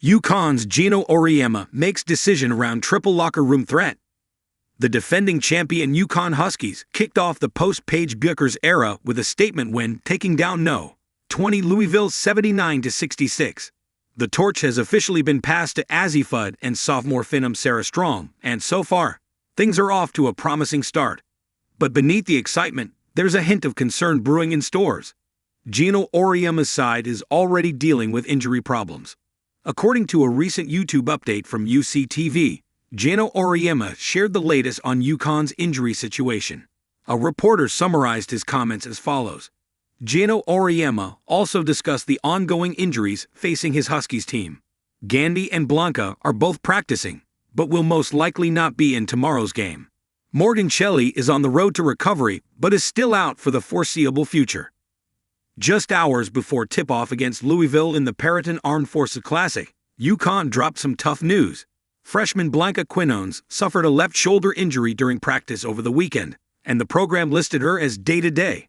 UConn's Geno Auriemma makes decision around triple locker room threat. The defending champion UConn Huskies kicked off the post-Paige Bueckers era with a statement win, taking down No. 20 Louisville 79-66. The torch has officially been passed to Azzi Fudd and sophomore phenom Sarah Strong, and so far, things are off to a promising start. But beneath the excitement, there's a hint of concern brewing in Storrs. Geno Auriemma's side is already dealing with injury problems. According to a recent YouTube update from UCTV, Geno Auriemma shared the latest on UConn's injury situation. A reporter summarized his comments as follows. Geno Auriemma also discussed the ongoing injuries facing his Huskies team. Gandy and Blanca are both practicing, but will most likely not be in tomorrow's game. Morgan Shelley is on the road to recovery, but is still out for the foreseeable future. Just hours before tip-off against Louisville in the Periton Armed Forces Classic, UConn dropped some tough news. Freshman Blanca Quinones suffered a left shoulder injury during practice over the weekend, and the program listed her as day-to-day.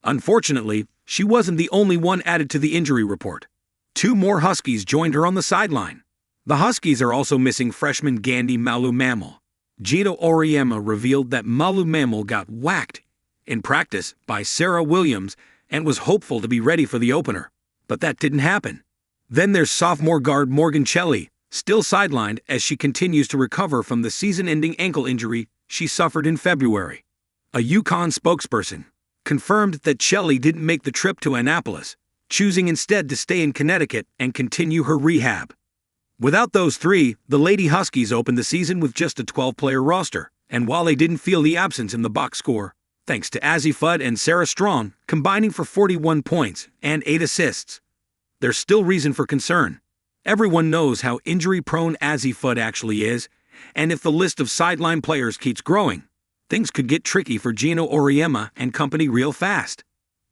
Unfortunately, she wasn't the only one added to the injury report. 2 more Huskies joined her on the sideline. The Huskies are also missing freshman Gandy Malu-Mammal. Geno Auriemma revealed that Malu-Mammal got whacked in practice by Sarah Williams and was hopeful to be ready for the opener, but that didn't happen. Then there's sophomore guard Morgan Shelley, still sidelined as she continues to recover from the season-ending ankle injury she suffered in February. A UConn spokesperson confirmed that Shelley didn't make the trip to Annapolis, choosing instead to stay in Connecticut and continue her rehab. Without those 3, the Lady Huskies opened the season with just a 12-player roster, and while they didn't feel the absence in the box score, thanks to Azzi Fudd and Sarah Strong combining for 41 points and 8 assists, there's still reason for concern. Everyone knows how injury-prone Azzi Fudd actually is, and if the list of sideline players keeps growing, things could get tricky for Geno Auriemma and company real fast.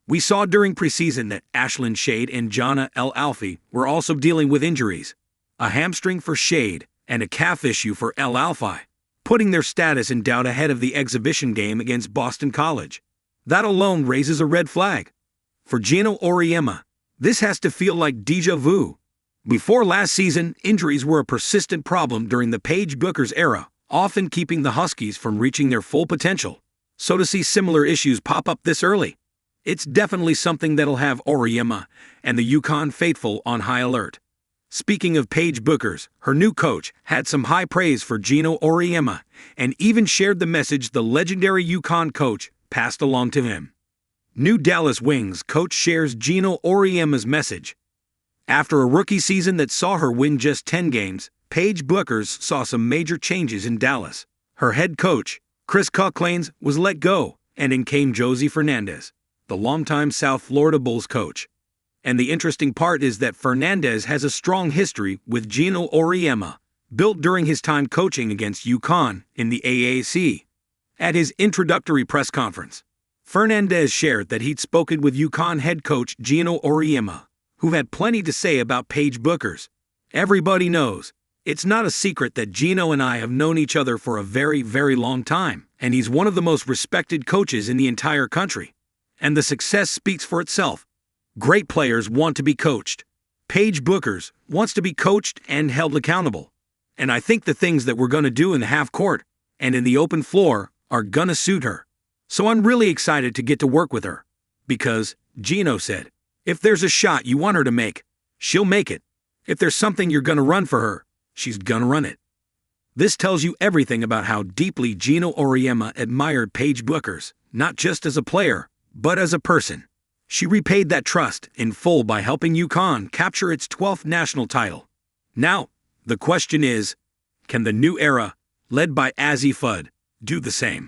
We saw during preseason that Ashlyn Shade and Jana El Alfi were also dealing with injuries, a hamstring for Shade and a calf issue for El Alfi, putting their status in doubt ahead of the exhibition game against Boston College. That alone raises a red flag. For Geno Auriemma, this has to feel like déjà vu. Before last season, injuries were a persistent problem during the Paige Bueckers era, often keeping the Huskies from reaching their full potential. So to see similar issues pop up this early, it's definitely something that'll have Auriemma and the UConn faithful on high alert. Speaking of Paige Bueckers, her new coach had some high praise for Geno Auriemma and even shared the message the legendary UConn coach passed along to him. New Dallas Wings coach shares Geno Auriemma's message. After a rookie season that saw her win just 10 games, Paige Bueckers saw some major changes in Dallas. Her head coach, Chris Cocklanes, was let go, and in came Josie Fernandez, the longtime South Florida Bulls coach. And the interesting part is that Fernandez has a strong history with Geno Auriemma, built during his time coaching against UConn in the AAC. At his introductory press conference, Fernandez shared that he'd spoken with UConn head coach Geno Auriemma, who had plenty to say about Paige Bueckers. Everybody knows, it's not a secret that Geno and I have known each other for a very, very long time, and he's one of the most respected coaches in the entire country. And the success speaks for itself. Great players want to be coached. Paige Bueckers wants to be coached and held accountable. And I think the things that we're going to do in the half court and in the open floor are going to suit her. So I'm really excited to get to work with her. Because, Geno said, if there's a shot you want her to make, she'll make it. If there's something you're going to run for her, she's going to run it. This tells you everything about how deeply Geno Auriemma admired Paige Bueckers, not just as a player, but as a person. She repaid that trust in full by helping UConn capture its 12th national title. Now, the question is, can the new era, led by Azzi Fudd, do the same?